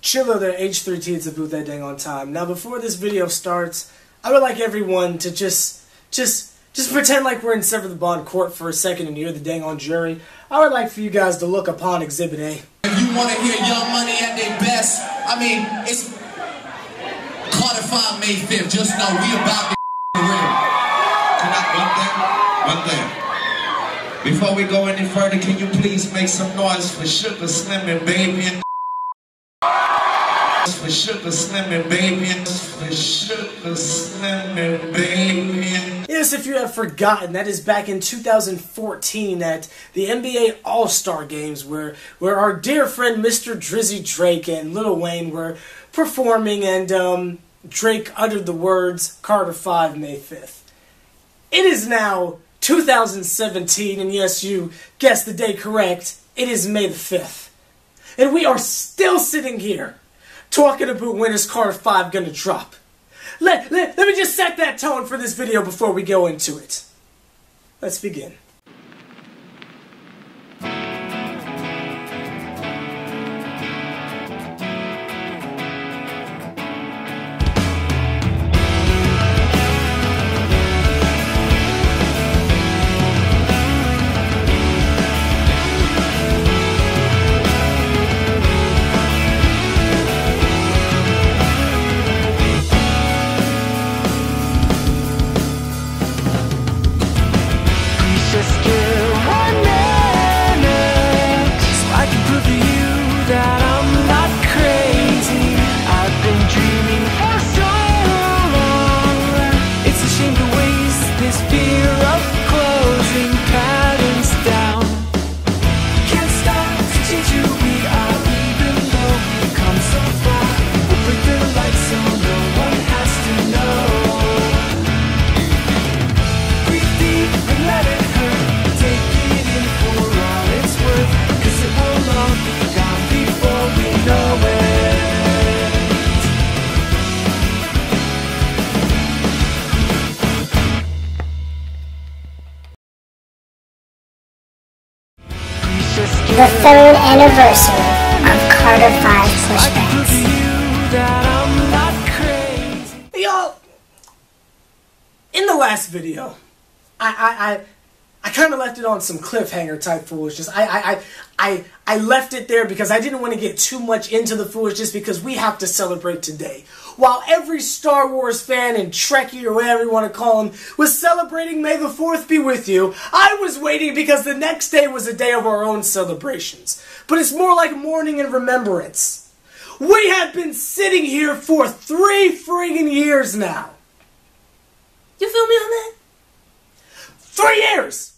Chilla there, H+III+T to boot that dang on time. Now before this video starts, I would like everyone to just pretend like we're in SeverTheBond court for a second and you're the dang on jury. I would like for you guys to look upon Exhibit A. If you want to hear Young Money at their best, I mean, it's Carter 5 May 5th. Just know we about to real. Can I, one thing. Before we go any further, can you please make some noise for Sugar Slim and Baby and for Sugar Slim and Baby and for Sugar Slim and Baby. Yes, if you have forgotten, that is back in 2014 at the NBA All-Star Games where our dear friend Mr. Drizzy Drake and Lil Wayne were performing, and Drake uttered the words Carter 5 May 5th. It is now 2017, and yes, you guessed the day correct, it is May the 5th. And we are still sitting here talking about when is Carter 5 gonna drop. Let me just set that tone for this video before we go into it. Let's begin. The 3rd anniversary of Carter 5 pushbacks. Y'all, in the last video, I kind of left it on some cliffhanger type foolishness. I left it there because I didn't want to get too much into the foolishness because we have to celebrate today. While every Star Wars fan and Trekkie or whatever you want to call him was celebrating May the 4th be with you, I was waiting because the next day was a day of our own celebrations. But it's more like mourning and remembrance. We have been sitting here for 3 friggin' years now. You feel me on that? 3 years!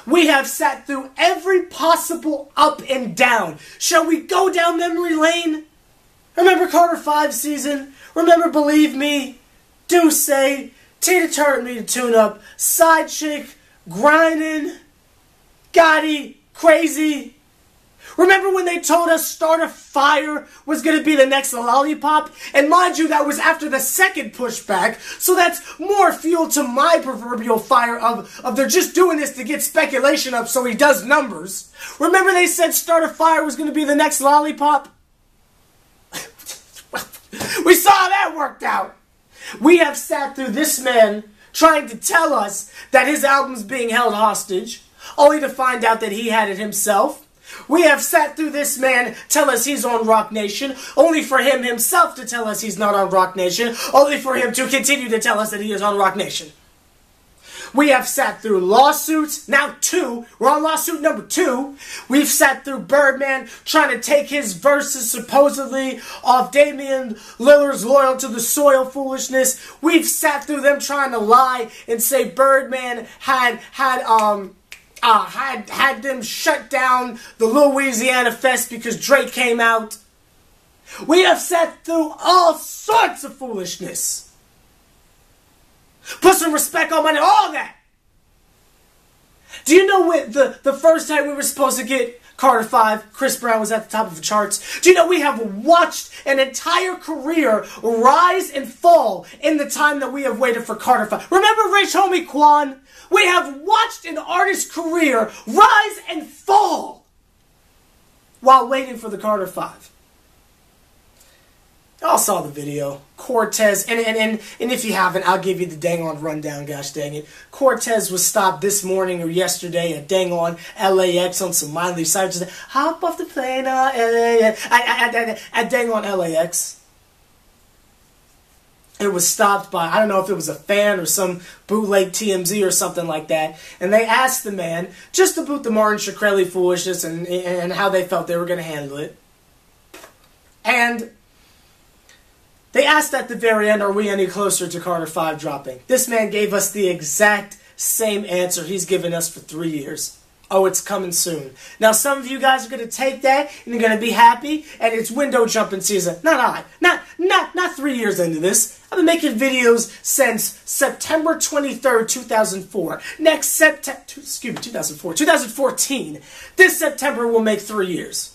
We have sat through every possible up and down. Shall we go down memory lane? Remember Carter 5 season? Remember Believe Me? Do Say? Tina Turner Me to Tune Up? Side Chick? Grindin'? Gotti? Crazy? Remember when they told us Start a Fire was going to be the next Lollipop? And mind you, that was after the second pushback, so that's more fuel to my proverbial fire of they're just doing this to get speculation up so he does numbers. Remember they said Start a Fire was going to be the next Lollipop? We saw how that worked out. We have sat through this man trying to tell us that his album's being held hostage, only to find out that he had it himself. We have sat through this man tell us he's on Rock Nation, only for him himself to tell us he's not on Rock Nation, only for him to continue to tell us that he is on Rock Nation. We have sat through lawsuits, now 2. We're on lawsuit number 2. We've sat through Birdman trying to take his verses supposedly off Damian Lillard's Loyal to the Soil foolishness. We've sat through them trying to lie and say Birdman had them shut down the Louisiana Fest because Drake came out. We have sat through all sorts of foolishness. Put some respect on my name, all that. Do you know when the first time we were supposed to get Carter 5, Chris Brown was at the top of the charts? Do you know we have watched an entire career rise and fall in the time that we have waited for Carter 5? Remember Rich Homie Quan? We have watched an artist's career rise and fall while waiting for the Carter 5. Y'all saw the video. Cortez, and if you haven't, I'll give you the dang on rundown, gosh dang it. Cortez was stopped this morning or yesterday at dang on LAX on some mindly sites. Hop off the plane, LAX. At dang on LAX. It was stopped by, I don't know if it was a fan or some bootleg TMZ or something like that. And they asked the man just about the Martin Shkreli foolishness and how they felt they were going to handle it. And they asked at the very end, are we any closer to Carter 5 dropping? This man gave us the exact same answer he's given us for 3 years. Oh, it's coming soon. Now, some of you guys are going to take that and you're going to be happy, and it's window jumping season. Not I. Not 3 years into this. I've been making videos since September 23rd, 2004. 2014. This September will make 3 years.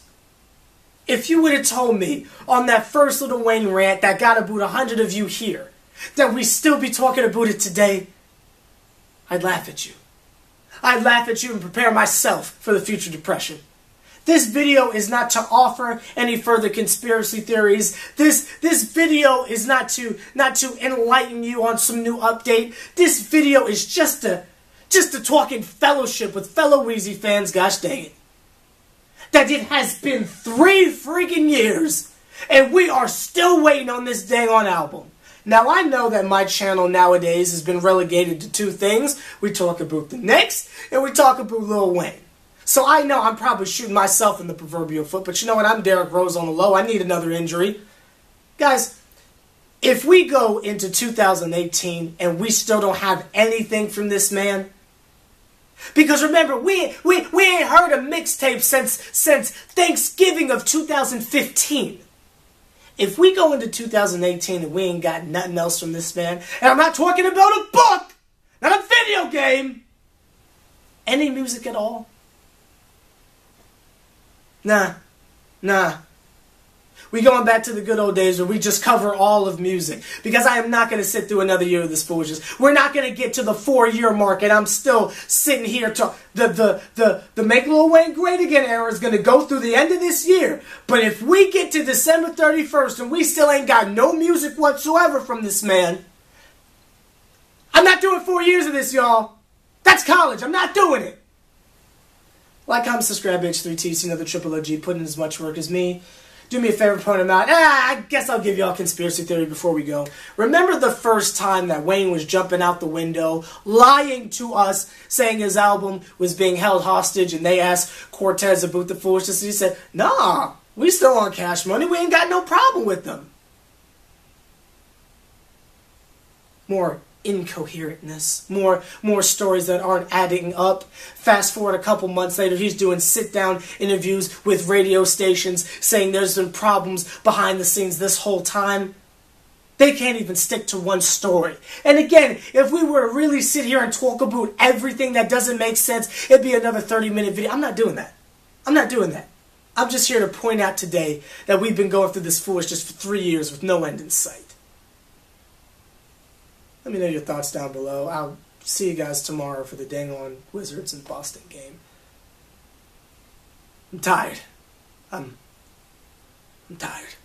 If you would have told me on that first Lil Wayne rant that got about 100 of you here, that we still be talking about it today, I'd laugh at you. I'd laugh at you and prepare myself for the future depression. This video is not to offer any further conspiracy theories. This video is not to enlighten you on some new update. This video is just to talk in fellowship with fellow Weezy fans, gosh dang it. That it has been 3 freaking years and we are still waiting on this dang on album. Now, I know that my channel nowadays has been relegated to 2 things. We talk about the Knicks, and we talk about Lil Wayne. So I know I'm probably shooting myself in the proverbial foot, but you know what? I'm Derrick Rose on the low. I need another injury. Guys, if we go into 2018 and we still don't have anything from this man, because remember, we ain't heard a mixtape since Thanksgiving of 2015. If we go into 2018 and we ain't got nothing else from this man, and I'm not talking about a book, not a video game, any music at all, nah. We going back to the good old days where we just cover all of music. Because I am not going to sit through another year of this foolishness. We're not going to get to the 4-year mark and I'm still sitting here to the Make Lil Wayne Great Again era is going to go through the end of this year. But if we get to December 31st and we still ain't got no music whatsoever from this man, I'm not doing 4 years of this, y'all. That's college. I'm not doing it. Like, comment, subscribe, H+III+T, see another Triple OG, put in as much work as me. Do me a favor, point them out. I guess I'll give y'all a conspiracy theory before we go. Remember the first time that Wayne was jumping out the window, lying to us, saying his album was being held hostage, and they asked Cortez about the foolishness, and he said, nah, we still on Cash Money. We ain't got no problem with them. More incoherentness, more stories that aren't adding up. Fast forward a couple months later, he's doing sit-down interviews with radio stations saying there's been problems behind the scenes this whole time. They can't even stick to one story. And again, if we were to really sit here and talk about everything that doesn't make sense, it'd be another 30-minute video. I'm not doing that. I'm not doing that. I'm just here to point out today that we've been going through this foolishness for 3 years with no end in sight. Let me know your thoughts down below. I'll see you guys tomorrow for the dang on Wizards and Boston game. I'm tired. I'm tired.